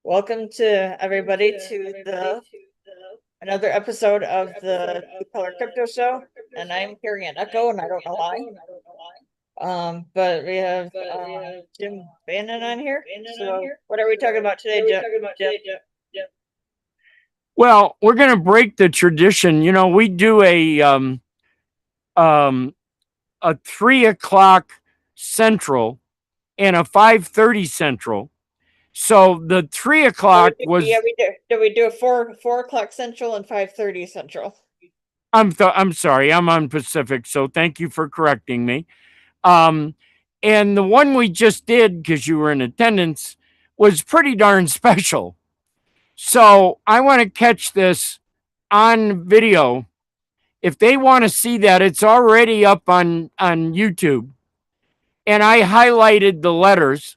Welcome to everybody to another episode of the Blue Collar Crypto Show, and I'm hearing an echo, and I don't know why. But we have Jim Bannon on here. So, what are we talking about today, Jim? Well, we're going to break the tradition. You know, we do a 3 o'clock Central and a 5:30 Central. So the 3 o'clock was. Yeah, we do. Do we do a 4 o'clock Central and 5:30 Central? I'm sorry, I'm on Pacific. So thank you for correcting me. Um, and the one we just did, because you were in attendance, was pretty darn special. So I want to catch this on video. If they want to see that, it's already up on YouTube. And I highlighted the letters.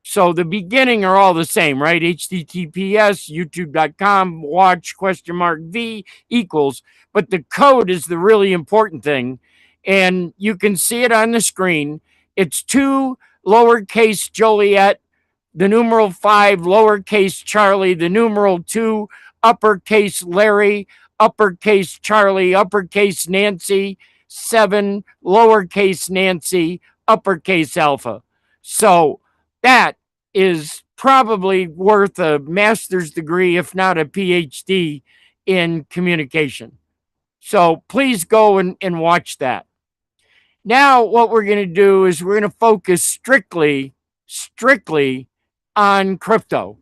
So the beginning are all the same, right? HTTPS, youtube.com, watch $V equals. But the code is the really important thing. And you can see it on the screen. It's 2 lowercase Joliet, the numeral 5 lowercase Charlie, the numeral 2 uppercase Larry, uppercase Charlie, uppercase Nancy, 7 lowercase Nancy, uppercase Alpha. So that is probably worth a master's degree, if not a PhD, in communication. So please go and watch that. Now, what we're going to do is we're going to focus strictly on crypto.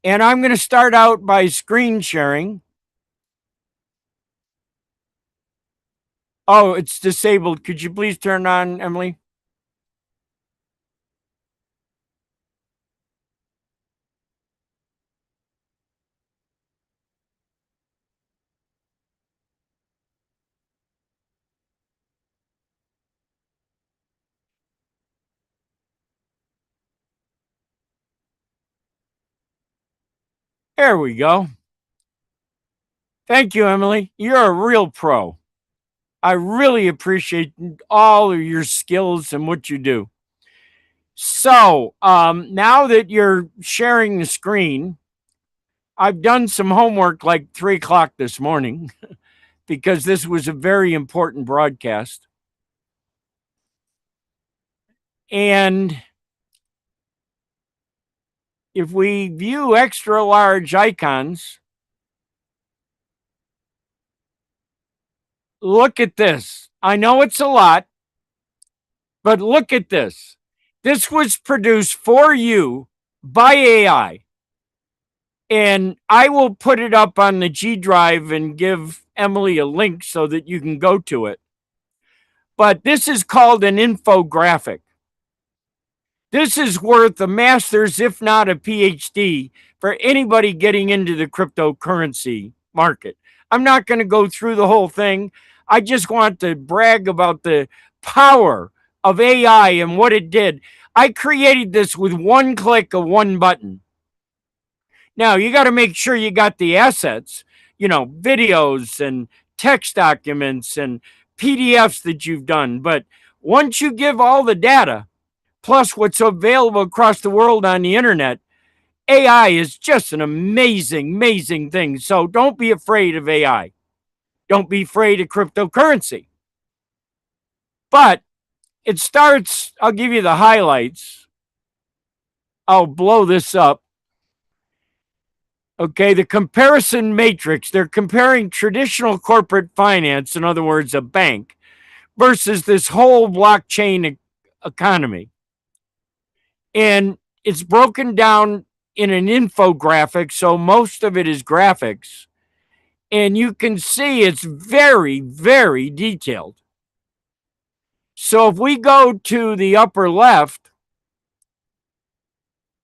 And I'm going to start out by screen sharing. Oh, it's disabled. Could you please turn on, Emily? There we go. Thank you, Emily. You're a real pro. I really appreciate all of your skills and what you do. So now that you're sharing the screen, I've done some homework like 3 o'clock this morning because this was a very important broadcast. And if we view extra large icons, look at this. I know it's a lot, but look at this. This was produced for you by AI. And I will put it up on the G Drive and give Emily a link so that you can go to it. But this is called an infographic. This is worth a master's, if not a PhD, for anybody getting into the cryptocurrency market. I'm not going to go through the whole thing. I just want to brag about the power of AI and what it did. I created this with one click of one button. Now, you got to make sure you got the assets, videos and text documents and PDFs that you've done. But once you give all the data, plus what's available across the world on the internet, AI is just an amazing, amazing thing. So don't be afraid of AI. Don't be afraid of cryptocurrency. But it starts, I'll give you the highlights. I'll blow this up. Okay, the comparison matrix, they're comparing traditional corporate finance, in other words, a bank, versus this whole blockchain economy. And it's broken down in an infographic, so most of it is graphics. And you can see it's very, very detailed. So if we go to the upper left,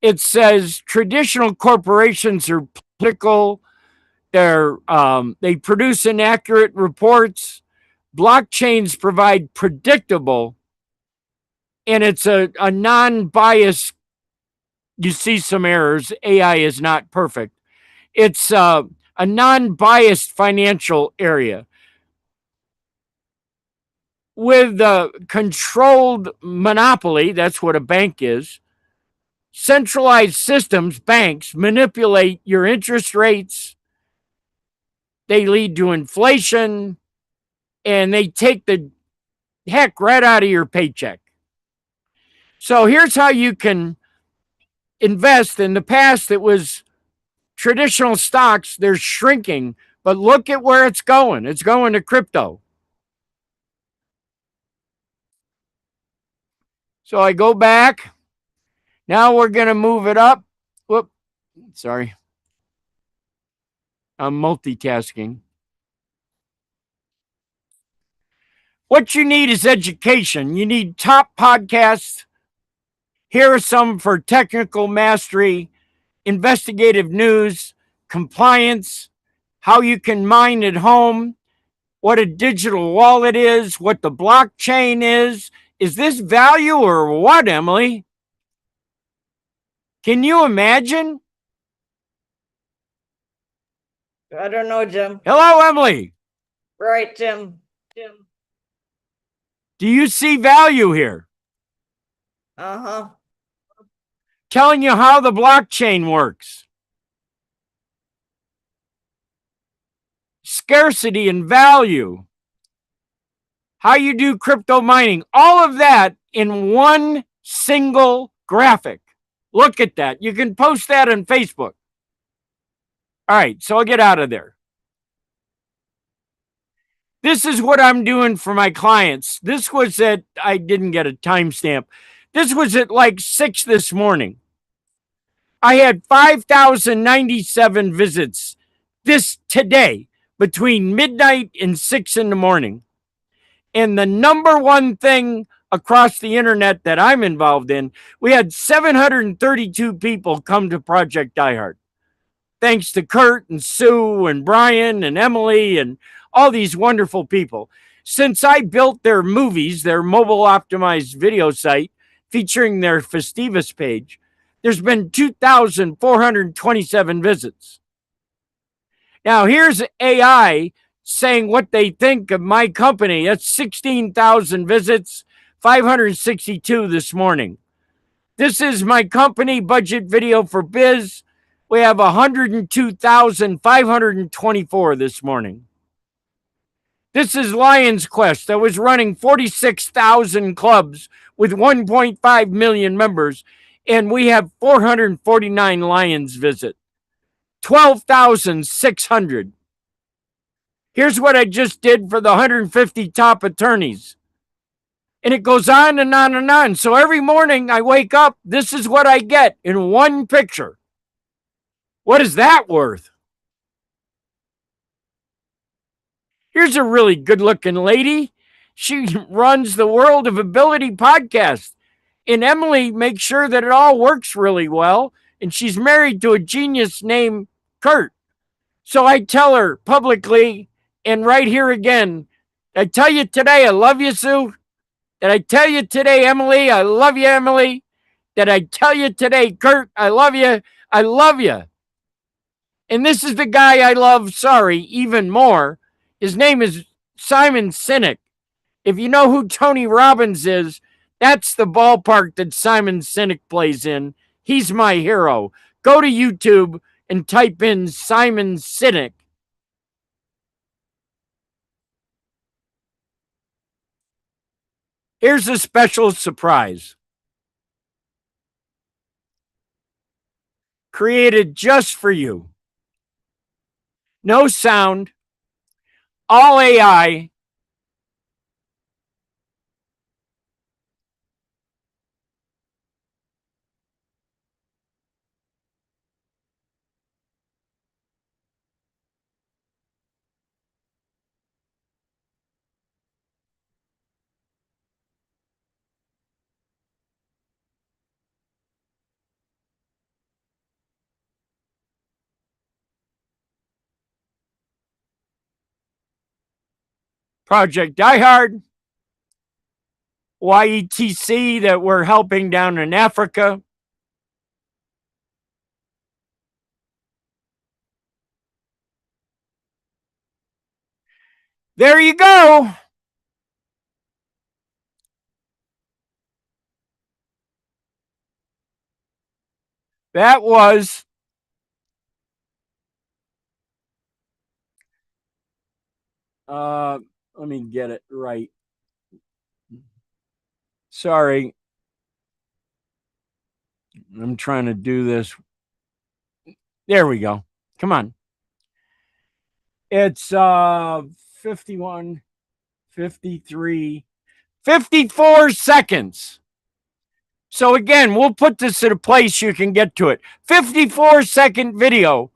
it says traditional corporations are political. They produce inaccurate reports. Blockchains provide predictable, and it's a non-biased. You see some errors. AI is not perfect. It's a non-biased financial area with a controlled monopoly. That's what a bank is. centralized systems, banks, manipulate your interest rates. They lead to inflation, and they take the heck right out of your paycheck. So here's how you can invest. In the past, it was traditional stocks, they're shrinking, but look at where it's going. It's going to crypto. So I go back. Now we're going to move it up. Whoop. Sorry. I'm multitasking. What you need is education. You need top podcasts. Here are some for technical mastery, investigative news, compliance, how you can mine at home, what a digital wallet is, what the blockchain is. Is this value or what, Emily? Can you imagine? I don't know, Jim. Hello, Emily. Right, Jim. Do you see value here? Uh-huh. Telling you how the blockchain works. Scarcity and value. How you do crypto mining. All of that in one single graphic. Look at that. You can post that on Facebook. All right, so I'll get out of there. This is what I'm doing for my clients. This was at, I didn't get a timestamp. This was at like 6 this morning. I had 5,097 visits this today between midnight and 6 in the morning. And the number one thing across the internet that I'm involved in, we had 732 people come to Project Diehard. Thanks to Kurt and Sue and Brian and Emily and all these wonderful people. Since I built their movies, their mobile optimized video site featuring their Festivus page, there's been 2,427 visits. Now, here's AI saying what they think of my company. That's 16,000 visits, 562 this morning. This is my company budget video for biz. We have 102,524 this morning. This is Lions Quest. I was running 46,000 clubs with 1.5 million members, and we have 449 Lions visit. 12,600. Here's what I just did for the 150 top attorneys. And it goes on and on and on. So every morning I wake up, this is what I get in one picture. What is that worth? Here's a really good looking lady. She runs the World of Ability podcast. And Emily makes sure that it all works really well. And she's married to a genius named Kurt. So I tell her publicly and right here again, I tell you today, I love you, Sue. Did I tell you today, Emily? I love you, Emily. Did I tell you today, Kurt? I love you. I love you. And this is the guy I love, sorry, even more. His name is Simon Sinek. If you know who Tony Robbins is, that's the ballpark that Simon Sinek plays in. He's my hero. Go to YouTube and type in Simon Sinek. Here's a special surprise. Created just for you. No sound, all AI. Project Diehard, YETC that we're helping down in Africa. There you go. That was let me get it right. Sorry. I'm trying to do this. There we go. Come on. It's 51, 53, 54 seconds. So again, we'll put this in a place you can get to it. 54-second video.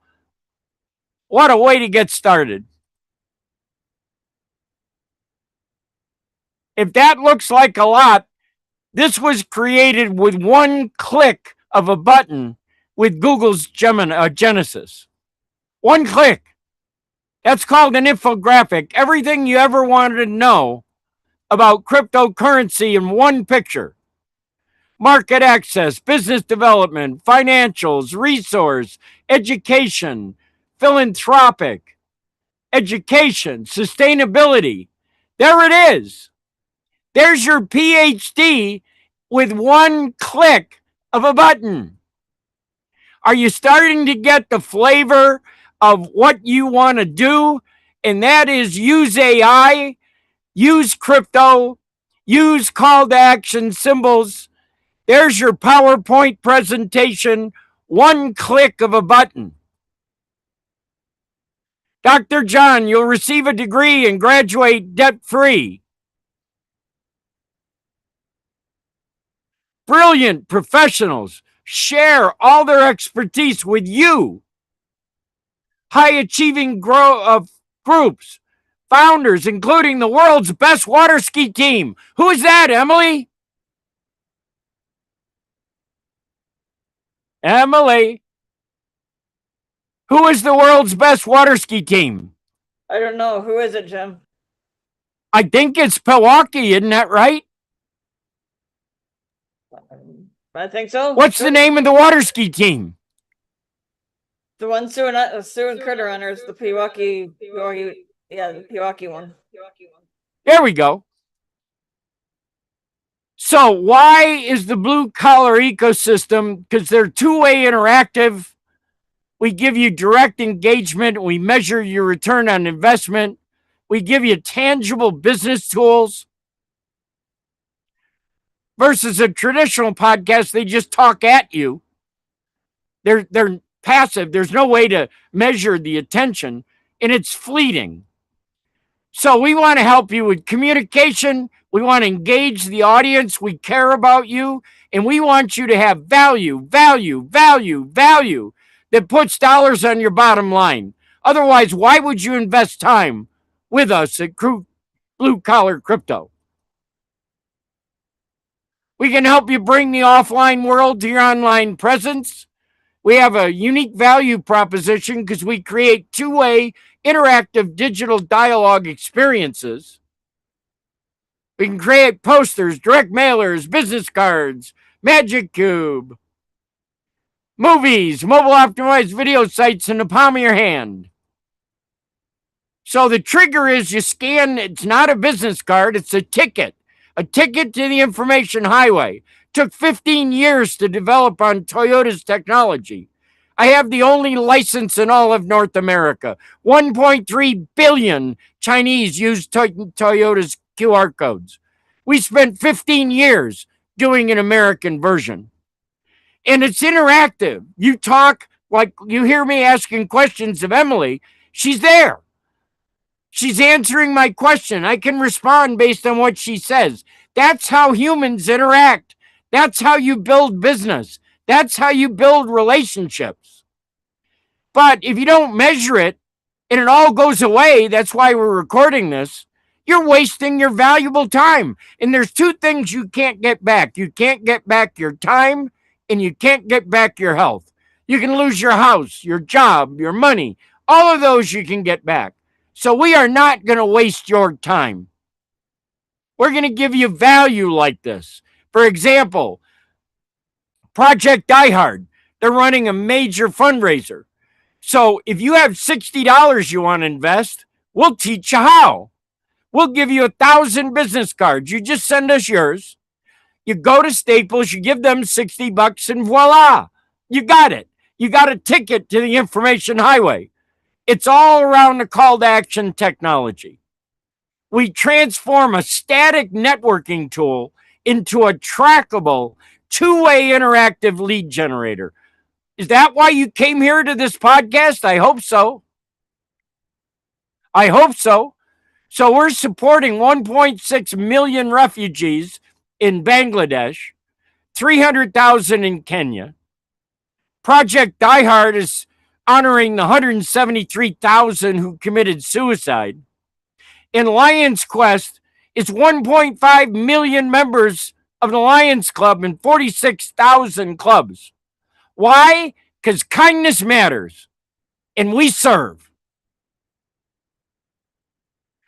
What a way to get started. If that looks like a lot, this was created with one click of a button with Google's Genesis. One click. That's called an infographic. Everything you ever wanted to know about cryptocurrency in one picture. Market access, business development, financials, resource, education, philanthropic, education, sustainability. There it is. There's your PhD with one click of a button. Are you starting to get the flavor of what you want to do? And that is use AI, use crypto, use call to action symbols. There's your PowerPoint presentation, one click of a button. Dr. John, you'll receive a degree and graduate debt-free. Brilliant professionals share all their expertise with you. High achieving groups, founders, including the world's best water ski team. Who is that, Emily? Emily. Who is the world's best water ski team? I don't know. Who is it, Jim? I think it's Milwaukee, isn't that right? I think so. What's the name of the water ski team? The one suing Critter Runners, the Pewaukee, yeah, the Pewaukee one. There we go. So why is the blue collar ecosystem? Because they're two-way interactive. We give you direct engagement. We measure your return on investment. We give you tangible business tools. Versus a traditional podcast, they just talk at you. They're passive. There's no way to measure the attention, and it's fleeting. So we want to help you with communication. We want to engage the audience. We care about you, and we want you to have value that puts dollars on your bottom line. Otherwise, why would you invest time with us at Blue Collar Crypto? We can help you bring the offline world to your online presence. We have a unique value proposition because we create two-way interactive digital dialogue experiences. We can create posters, direct mailers, business cards, Magic Cube, movies, mobile optimized video sites in the palm of your hand. So the trigger is you scan, it's not a business card, it's a ticket to the information highway. Took 15 years to develop on Toyota's technology. I have the only license in all of North America. 1.3 billion Chinese use Toyota's QR codes. We spent 15 years doing an American version. And it's interactive. You talk, like you hear me asking questions of Emily, she's there. She's answering my question. I can respond based on what she says. That's how humans interact. That's how you build business. That's how you build relationships. But if you don't measure it and it all goes away, that's why we're recording this, you're wasting your valuable time. And there's two things you can't get back. You can't get back your time and you can't get back your health. You can lose your house, your job, your money. All of those you can get back. So we are not going to waste your time. We're going to give you value like this. For example, Project Die Hard, they're running a major fundraiser. So if you have $60 you want to invest, we'll teach you how. We'll give you 1,000 business cards. You just send us yours. You go to Staples, you give them $60 and voila, You got it. You got a ticket to the information highway. It's all around the call to action technology. We transform a static networking tool into a trackable, two-way interactive lead generator. Is that why you came here to this podcast? I hope so. I hope so. So we're supporting 1.6 million refugees in Bangladesh, 300,000 in Kenya. Project Die Hard is honoring the 173,000 who committed suicide. And Lions Quest is 1.5 million members of the Lions Club and 46,000 clubs. Why? Because kindness matters and we serve.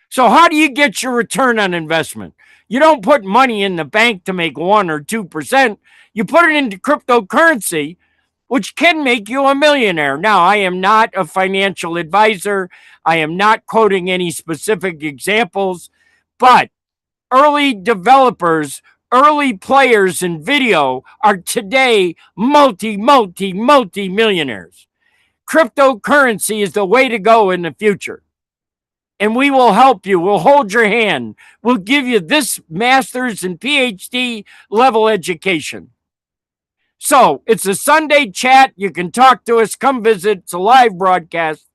So, how do you get your return on investment? You don't put money in the bank to make 1 or 2%. You put it into cryptocurrency, which can make you a millionaire. Now, I am not a financial advisor. I am not quoting any specific examples, but early developers, early players in video are today multi millionaires. Cryptocurrency is the way to go in the future. And we will help you. We'll hold your hand. We'll give you this master's and PhD level education. So it's a Sunday chat. You can talk to us. Come visit. It's a live broadcast.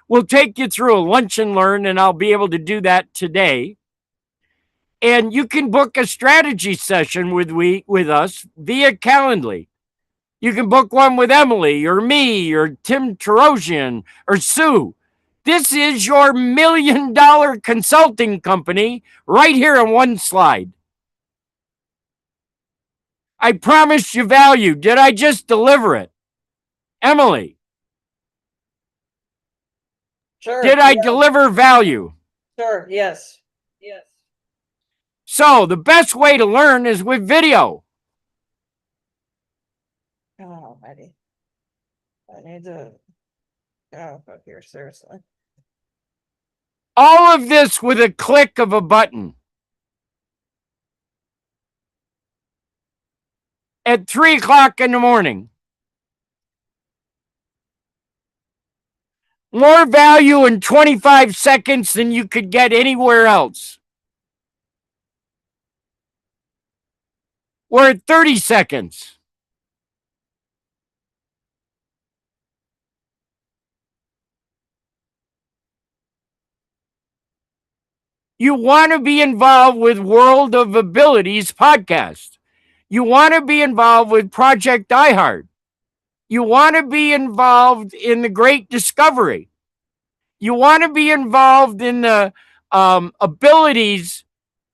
We'll take you through a lunch and learn, and I'll be able to do that today. And you can book a strategy session with us via Calendly. You can book one with Emily or me or Tim Tarosian or Sue. This is your $1 million consulting company right here on one slide. I promised you value. Did I just deliver it? Emily, Sure. did I deliver value? Sure, yes. Yes. So the best way to learn is with video. Oh, Eddie. I need to go up here, seriously. All of this with a click of a button. At 3 o'clock in the morning. More value in 25 seconds than you could get anywhere else. We're at 30 seconds. You want to be involved with World of Abilities podcast. You want to be involved with Project Die Hard. You want to be involved in the Great Discovery. You want to be involved in the abilities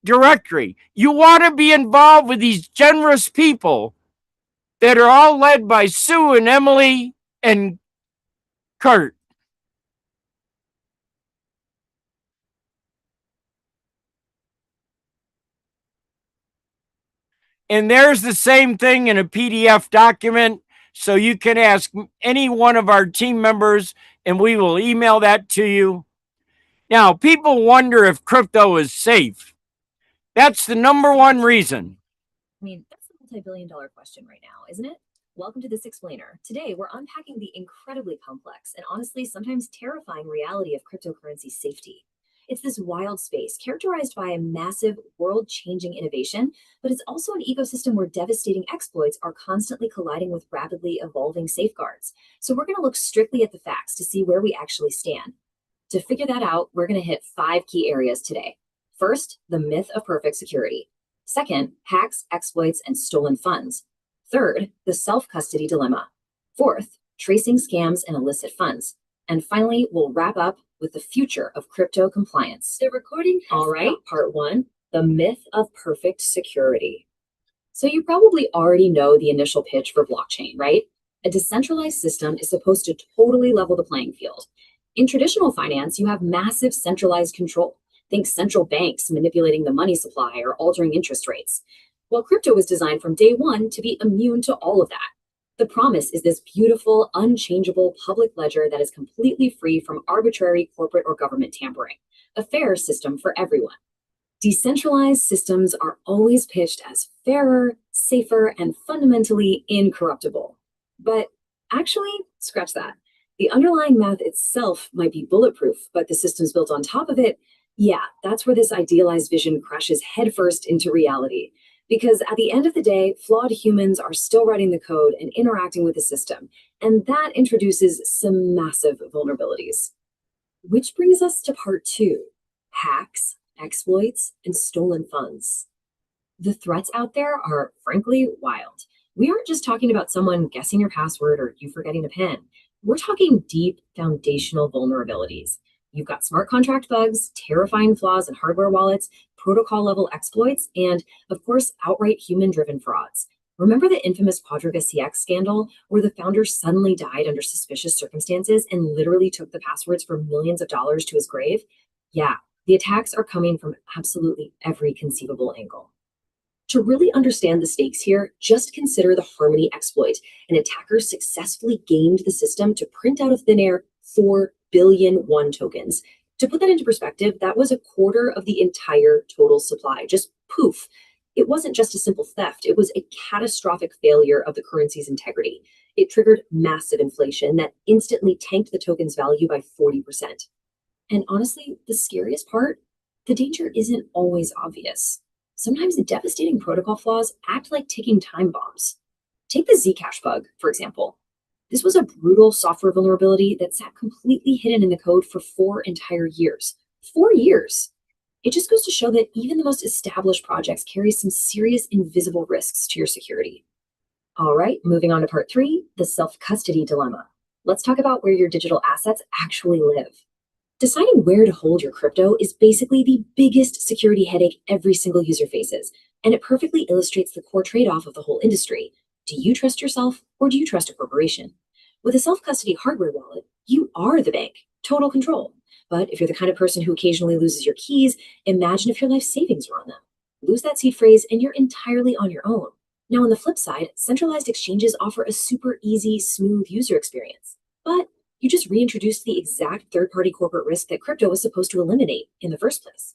directory. You want to be involved with these generous people that are all led by Sue and Emily and Kurt. And there's the same thing in a PDF document. So you can ask any one of our team members and we will email that to you. Now, people wonder if crypto is safe. That's the number one reason. I mean, that's a multi-billion-dollar question right now, isn't it? Welcome to This Explainer. Today, we're unpacking the incredibly complex and honestly sometimes terrifying reality of cryptocurrency safety. It's this wild space characterized by a massive world-changing innovation, but it's also an ecosystem where devastating exploits are constantly colliding with rapidly evolving safeguards. So we're going to look strictly at the facts to see where we actually stand. To figure that out, we're going to hit 5 key areas today. First, the myth of perfect security. Second, hacks, exploits, and stolen funds. Third, the self-custody dilemma. Fourth, tracing scams and illicit funds. And finally, we'll wrap up with the future of crypto compliance. The recording has All right, part 1, the myth of perfect security. So you probably already know the initial pitch for blockchain, right? A decentralized system is supposed to totally level the playing field. In traditional finance, you have massive centralized control. Think central banks manipulating the money supply or altering interest rates. Well, crypto was designed from day one to be immune to all of that. The promise is this beautiful, unchangeable public ledger that is completely free from arbitrary corporate or government tampering, a fair system for everyone. Decentralized systems are always pitched as fairer, safer, and fundamentally incorruptible. But Actually, scratch that. The underlying math itself might be bulletproof, but the systems built on top of it, yeah, that's where this idealized vision crashes headfirst into reality. Because at the end of the day, flawed humans are still writing the code and interacting with the system, and that introduces some massive vulnerabilities. Which brings us to part two: hacks, exploits, and stolen funds. The threats out there are frankly wild. We aren't just talking about someone guessing your password or you forgetting a PIN. We're talking deep foundational vulnerabilities. You've got smart contract bugs, terrifying flaws in hardware wallets, protocol level exploits, and of course, outright human driven frauds. Remember the infamous Quadriga CX scandal where the founder suddenly died under suspicious circumstances and literally took the passwords for millions of dollars to his grave? Yeah, the attacks are coming from absolutely every conceivable angle. To really understand the stakes here, just consider the Harmony exploit. An attacker successfully gamed the system to print out of thin air 4 billion one tokens. To put that into perspective, that was a quarter of the entire total supply. Just poof. It wasn't just a simple theft, it was a catastrophic failure of the currency's integrity. It triggered massive inflation that instantly tanked the token's value by 40%. And honestly, the scariest part, the danger isn't always obvious. Sometimes the devastating protocol flaws act like ticking time bombs. Take the Zcash bug, for example. This was a brutal software vulnerability that sat completely hidden in the code for 4 entire years. 4 years! It just goes to show that even the most established projects carry some serious invisible risks to your security. All right, moving on to part three, the self-custody dilemma. Let's talk about where your digital assets actually live. Deciding where to hold your crypto is basically the biggest security headache every single user faces, and it perfectly illustrates the core trade-off of the whole industry. Do you trust yourself or do you trust a corporation? With a self-custody hardware wallet, you are the bank, total control. But if you're the kind of person who occasionally loses your keys, imagine if your life savings were on them. Lose that seed phrase and you're entirely on your own. Now, on the flip side, centralized exchanges offer a super easy, smooth user experience. But you just reintroduced the exact third-party corporate risk that crypto was supposed to eliminate in the first place.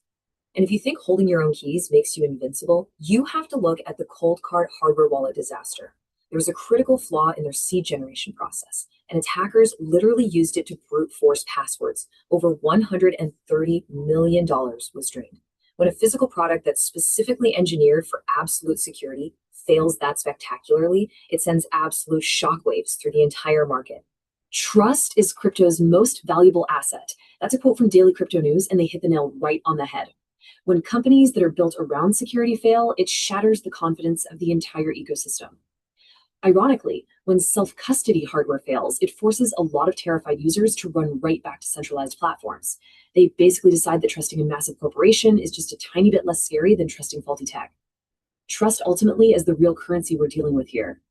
And if you think holding your own keys makes you invincible, you have to look at the cold card hardware wallet disaster. There was a critical flaw in their seed generation process, and attackers literally used it to brute force passwords. Over $130 million was drained. When a physical product that's specifically engineered for absolute security fails that spectacularly, it sends absolute shockwaves through the entire market. Trust is crypto's most valuable asset. That's a quote from Daily Crypto News, and they hit the nail right on the head. When companies that are built around security fail, it shatters the confidence of the entire ecosystem. Ironically, when self-custody hardware fails, it forces a lot of terrified users to run right back to centralized platforms. They basically decide that trusting a massive corporation is just a tiny bit less scary than trusting faulty tech. Trust ultimately is the real currency we're dealing with here.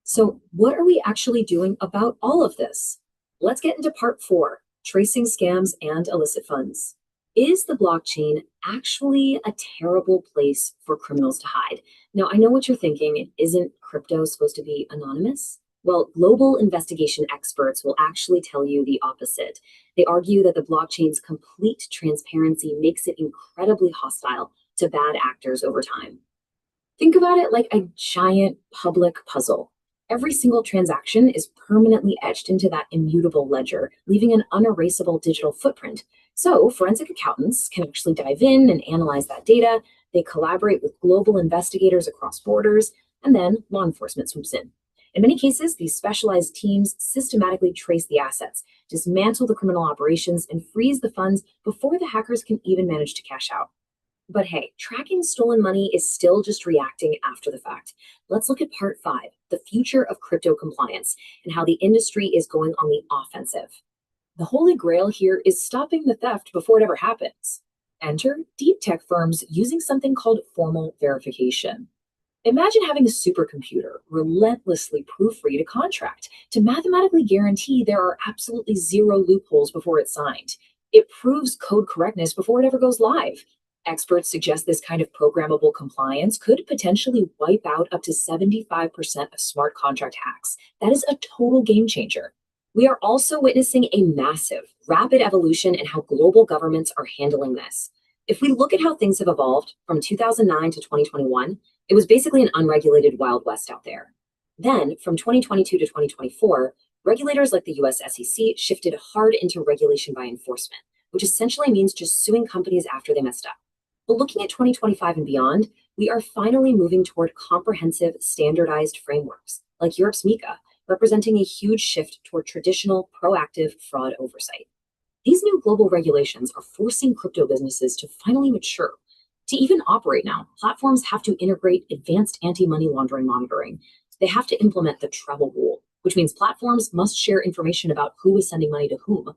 So what are we actually doing about all of this? Let's get into part four, tracing scams and illicit funds. Is the blockchain actually a terrible place for criminals to hide? Now, I know what you're thinking. Isn't crypto supposed to be anonymous? Well, global investigation experts will actually tell you the opposite. They argue that the blockchain's complete transparency makes it incredibly hostile to bad actors over time. Think about it like a giant public puzzle. Every single transaction is permanently etched into that immutable ledger, leaving an unerasable digital footprint. So forensic accountants can actually dive in and analyze that data. They collaborate with global investigators across borders, and then law enforcement swoops in. In many cases, these specialized teams systematically trace the assets, dismantle the criminal operations, and freeze the funds before the hackers can even manage to cash out. But hey, tracking stolen money is still just reacting after the fact. Let's look at part five, the future of crypto compliance, and how the industry is going on the offensive. The holy grail here is stopping the theft before it ever happens. Enter deep tech firms using something called formal verification. Imagine having a supercomputer relentlessly proofread a contract to mathematically guarantee there are absolutely zero loopholes before it's signed. It proves code correctness before it ever goes live. Experts suggest this kind of programmable compliance could potentially wipe out up to 75% of smart contract hacks. That is a total game changer. We are also witnessing a massive, rapid evolution in how global governments are handling this. If we look at how things have evolved from 2009 to 2021, it was basically an unregulated Wild West out there. Then, from 2022 to 2024, Regulators like the US SEC shifted hard into regulation by enforcement, which essentially means just suing companies after they messed up. But looking at 2025 and beyond, we are finally moving toward comprehensive, standardized frameworks, like Europe's MiCA, representing a huge shift toward traditional, proactive fraud oversight. These new global regulations are forcing crypto businesses to finally mature. To even operate now, platforms have to integrate advanced anti-money laundering monitoring. They have to implement the travel rule, which means platforms must share information about who is sending money to whom,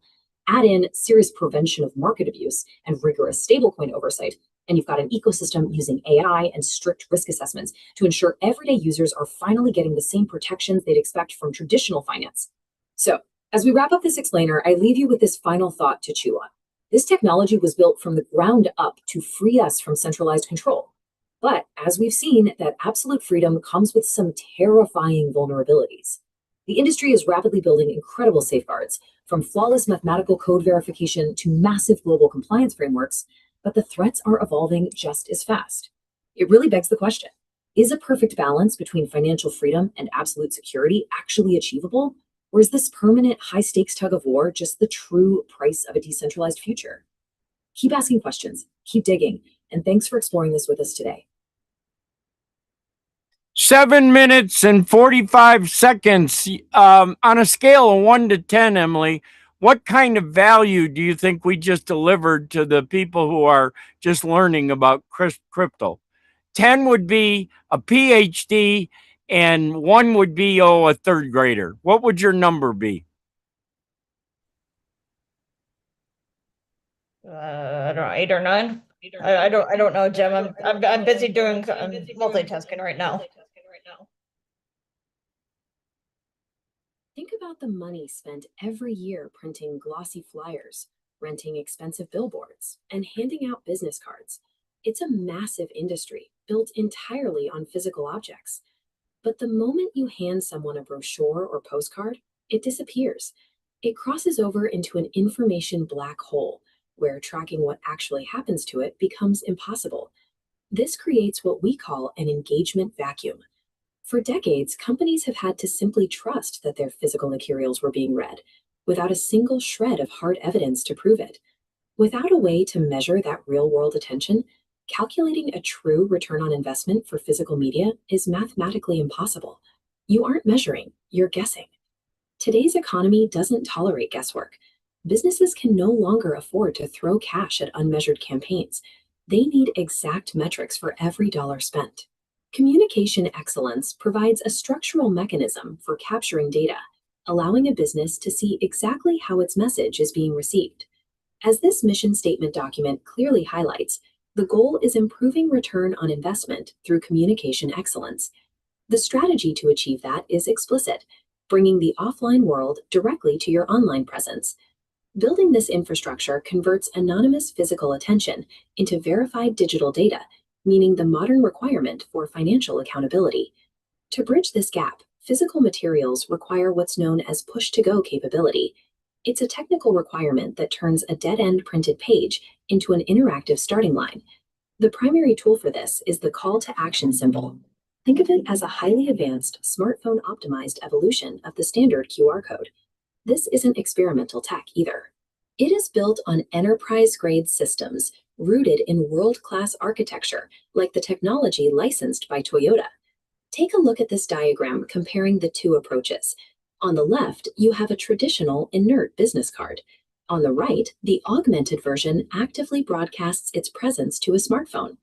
add in serious prevention of market abuse and rigorous stablecoin oversight, and you've got an ecosystem using AI and strict risk assessments to ensure everyday users are finally getting the same protections they'd expect from traditional finance. So, as we wrap up this explainer, I leave you with this final thought to chew on. This technology was built from the ground up to free us from centralized control. But as we've seen, that absolute freedom comes with some terrifying vulnerabilities. The industry is rapidly building incredible safeguards, from flawless mathematical code verification to massive global compliance frameworks, but the threats are evolving just as fast. It really begs the question, is a perfect balance between financial freedom and absolute security actually achievable? Or is this permanent high-stakes tug of war just the true price of a decentralized future? Keep asking questions, keep digging, and thanks for exploring this with us today. 7 minutes and 45 seconds. On a scale of 1 to 10, Emily, what kind of value do you think we just delivered to the people who are just learning about crypto? 10 would be a PhD, and 1 would be, a third grader. What would your number be? I don't know, 8 or 9. I don't know, Jim. I'm busy doing multitasking right now. Think about the money spent every year printing glossy flyers, renting expensive billboards, and handing out business cards. It's a massive industry built entirely on physical objects. But the moment you hand someone a brochure or postcard, it disappears. It crosses over into an information black hole, where tracking what actually happens to it becomes impossible. This creates what we call an engagement vacuum. For decades, companies have had to simply trust that their physical materials were being read, without a single shred of hard evidence to prove it. Without a way to measure that real-world attention, calculating a true return on investment for physical media is mathematically impossible. You aren't measuring, you're guessing. Today's economy doesn't tolerate guesswork. Businesses can no longer afford to throw cash at unmeasured campaigns. They need exact metrics for every dollar spent. Communication excellence provides a structural mechanism for capturing data, allowing a business to see exactly how its message is being received. As this mission statement document clearly highlights, the goal is improving return on investment through communication excellence. The strategy to achieve that is explicit, bringing the offline world directly to your online presence. Building this infrastructure converts anonymous physical attention into verified digital data, meaning the modern requirement for financial accountability. To bridge this gap, physical materials require what's known as push-to-go capability. It's a technical requirement that turns a dead-end printed page into an interactive starting line. The primary tool for this is the call to action symbol. Think of it as a highly advanced, smartphone-optimized evolution of the standard QR code. This isn't experimental tech either. It is built on enterprise-grade systems rooted in world-class architecture, like the technology licensed by Toyota. Take a look at this diagram comparing the two approaches. On the left, you have a traditional inert business card. On the right, the augmented version actively broadcasts its presence to a smartphone.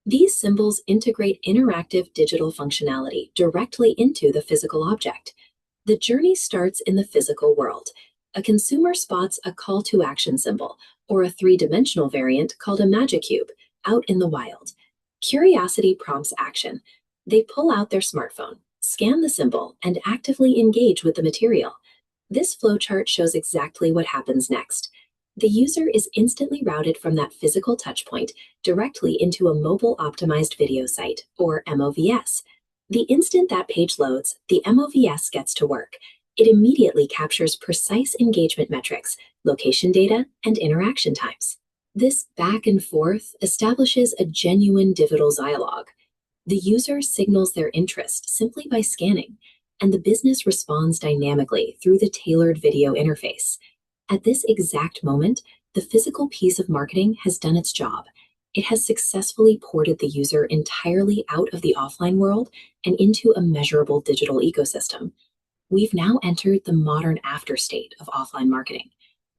These symbols integrate interactive digital functionality directly into the physical object. The journey starts in the physical world. A consumer spots a call to action symbol, or a three-dimensional variant called a magic cube, out in the wild. Curiosity prompts action. They pull out their smartphone, scan the symbol, and actively engage with the material. This flowchart shows exactly what happens next. The user is instantly routed from that physical touchpoint directly into a mobile-optimized video site, or MOVS. The instant that page loads, the MOVS gets to work. It immediately captures precise engagement metrics, location data, and interaction times. This back and forth establishes a genuine digital dialogue. The user signals their interest simply by scanning. and the business responds dynamically through the tailored video interface. At this exact moment, the physical piece of marketing has done its job. It has successfully ported the user entirely out of the offline world and into a measurable digital ecosystem. We've now entered the modern after state of offline marketing.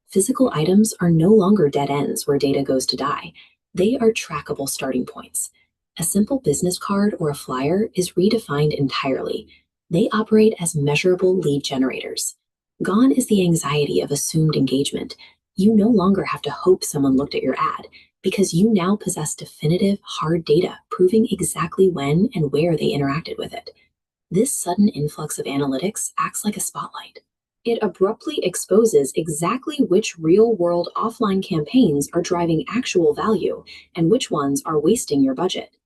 Physical items are no longer dead ends where data goes to die. They are trackable starting points. A simple business card or a flyer is redefined entirely. They operate as measurable lead generators. Gone is the anxiety of assumed engagement. You no longer have to hope someone looked at your ad because you now possess definitive, hard data proving exactly when and where they interacted with it. This sudden influx of analytics acts like a spotlight. It abruptly exposes exactly which real-world offline campaigns are driving actual value and which ones are wasting your budget.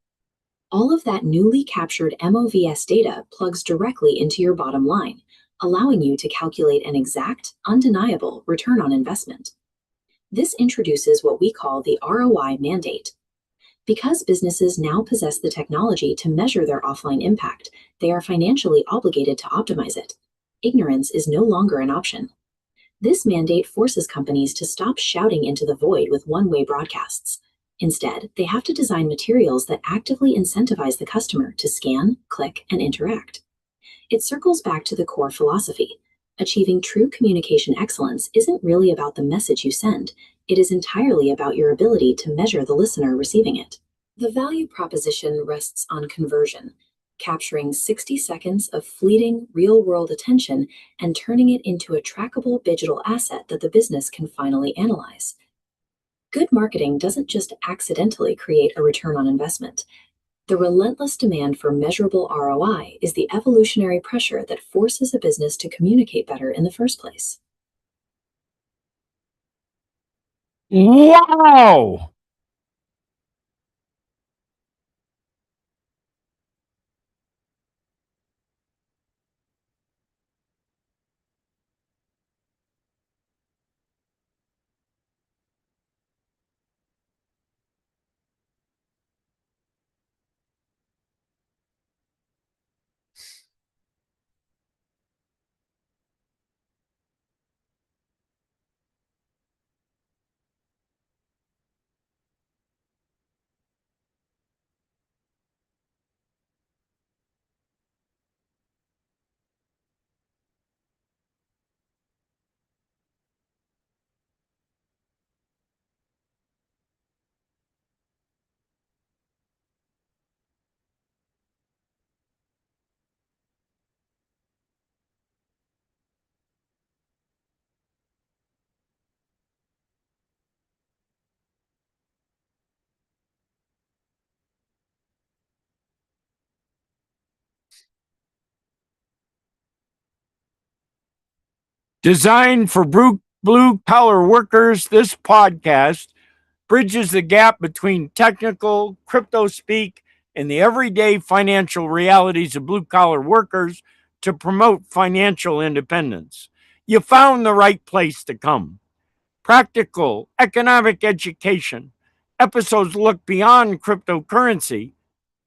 All of that newly captured MOVS data plugs directly into your bottom line, allowing you to calculate an exact, undeniable return on investment. This introduces what we call the ROI mandate. Because businesses now possess the technology to measure their offline impact, they are financially obligated to optimize it. Ignorance is no longer an option. This mandate forces companies to stop shouting into the void with one-way broadcasts. Instead, they have to design materials that actively incentivize the customer to scan, click, and interact. It circles back to the core philosophy. Achieving true communication excellence isn't really about the message you send. It is entirely about your ability to measure the listener receiving it. The value proposition rests on conversion, capturing 60 seconds of fleeting, real-world attention and turning it into a trackable digital asset that the business can finally analyze. Good marketing doesn't just accidentally create a return on investment. The relentless demand for measurable ROI is the evolutionary pressure that forces a business to communicate better in the first place. Wow. Designed for blue collar workers, this podcast bridges the gap between technical crypto speak and the everyday financial realities of blue collar workers to promote financial independence. You found the right place to come. Practical economic education. Episodes look beyond cryptocurrency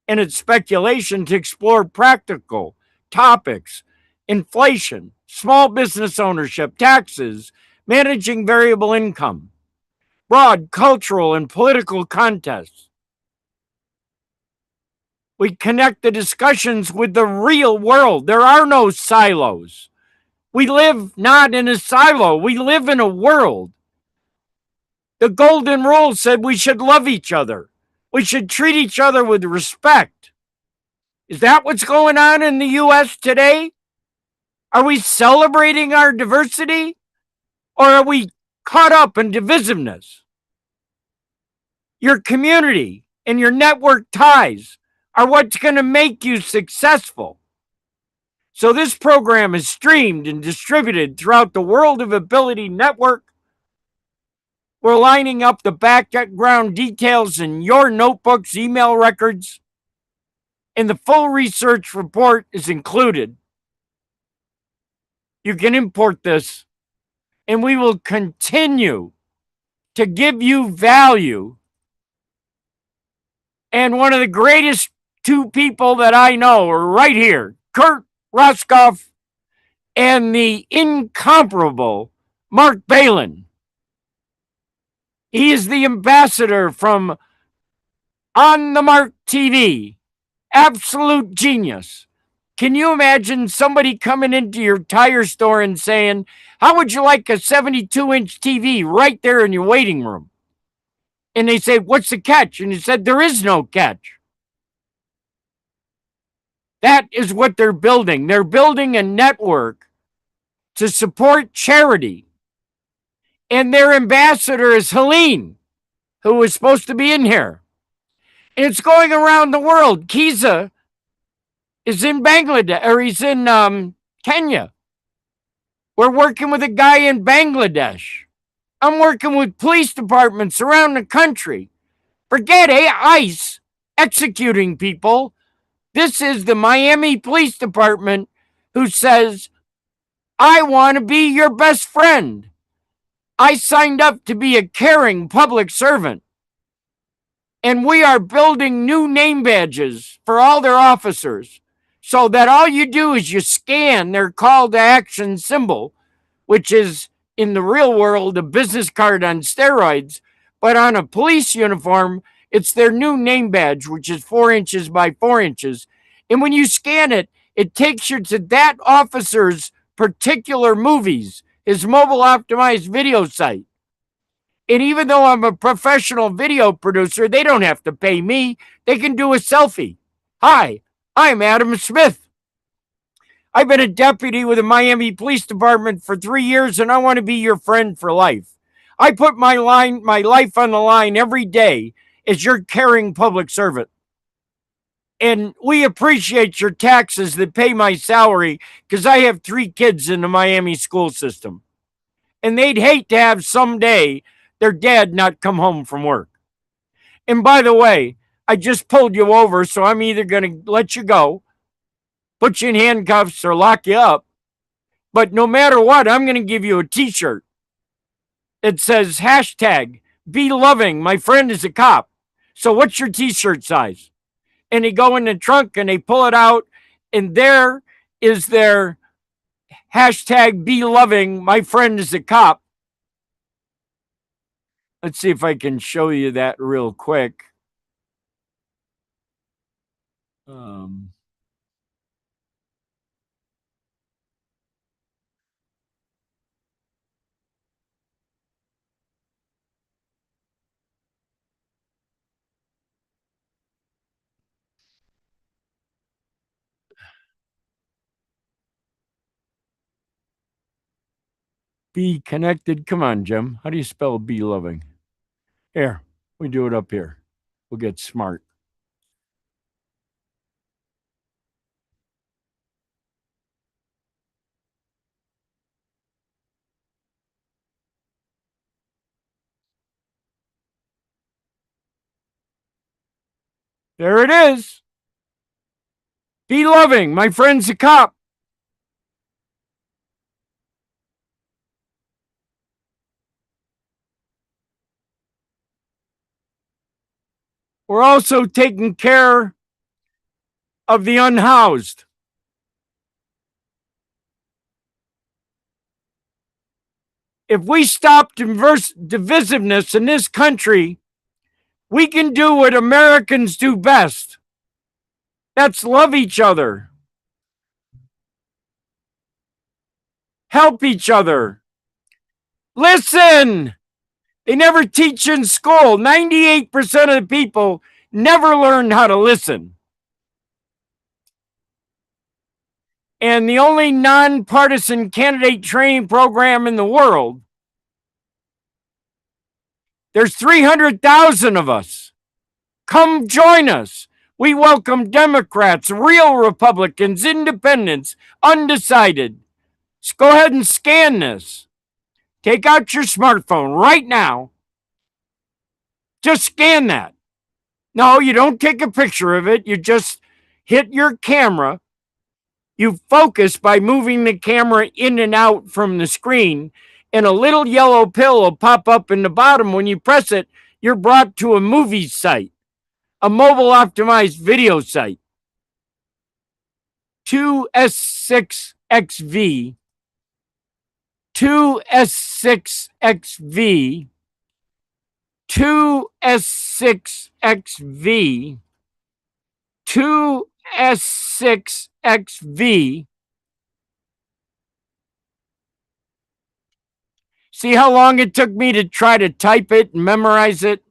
and its speculation to explore practical topics: inflation, small business ownership, taxes, managing variable income, broad cultural and political contests. We connect the discussions with the real world. There are no silos. We live not in a silo, we live in a world. The golden rule said we should love each other. We should treat each other with respect. Is that what's going on in the US today? Are we celebrating our diversity? Or are we caught up in divisiveness? Your community and your network ties are what's going to make you successful. So this program is streamed and distributed throughout the World of Ability Network. We're lining up the background details in your notebooks, email records, and the full research report is included. You can import this, and we will continue to give you value. And one of the greatest two people that I know are right here, Kurt Roscoff and the incomparable Mark Balin. He is the ambassador from On the Mark TV. Absolute genius. Can you imagine somebody coming into your tire store and saying, how would you like a 72-inch TV right there in your waiting room? And they say, what's the catch? And he said, there is no catch. That is what they're building. They're building a network to support charity. And their ambassador is Helene, who was supposed to be in here. And it's going around the world. Kiza is in Bangladesh, or he's in Kenya. We're working with a guy in Bangladesh. I'm working with police departments around the country. Forget ICE executing people. This is the Miami Police Department who says, I want to be your best friend. I signed up to be a caring public servant. And we are building new name badges for all their officers so that all you do is you scan their call to action symbol, which is in the real world a business card on steroids, but on a police uniform, it's their new name badge, which is 4 inches by 4 inches. And when you scan it, it takes you to that officer's particular movies, his mobile optimized video site. And even though I'm a professional video producer, they don't have to pay me. They can do a selfie. Hi, I'm Adam Smith. I've been a deputy with the Miami Police Department for 3 years, and I want to be your friend for life. I put my life on the line every day as your caring public servant. And we appreciate your taxes that pay my salary because I have 3 kids in the Miami school system. And they'd hate to have someday their dad not come home from work. And by the way, I just pulled you over, so I'm either going to let you go, put you in handcuffs, or lock you up. But no matter what, I'm going to give you a t-shirt. It says hashtag be loving. My friend is a cop. So what's your t-shirt size? And they go in the trunk and they pull it out, and there is their hashtag be loving. My friend is a cop. Let's see if I can show you that real quick. Be connected. Come on, Jim. How do you spell be loving? Here, we do it up here. We'll get smart. There it is. Be loving. My friend's a cop. We're also taking care of the unhoused. If we stop divisiveness in this country, we can do what Americans do best. That's love each other, help each other, listen. They never teach in school. 98% of the people never learn how to listen. And the only nonpartisan candidate training program in the world, there's 300,000 of us. Come join us. We welcome Democrats, real Republicans, independents, undecided. Just go ahead and scan this. Take out your smartphone right now. Just scan that. No, you don't take a picture of it. You just hit your camera. You focus by moving the camera in and out from the screen, and a little yellow pill will pop up in the bottom. When you press it, you're brought to a movie site, a mobile optimized video site. 2S6XV, 2S6XV, 2S6XV, 2S6XV. See how long it took me to try to type it and memorize it?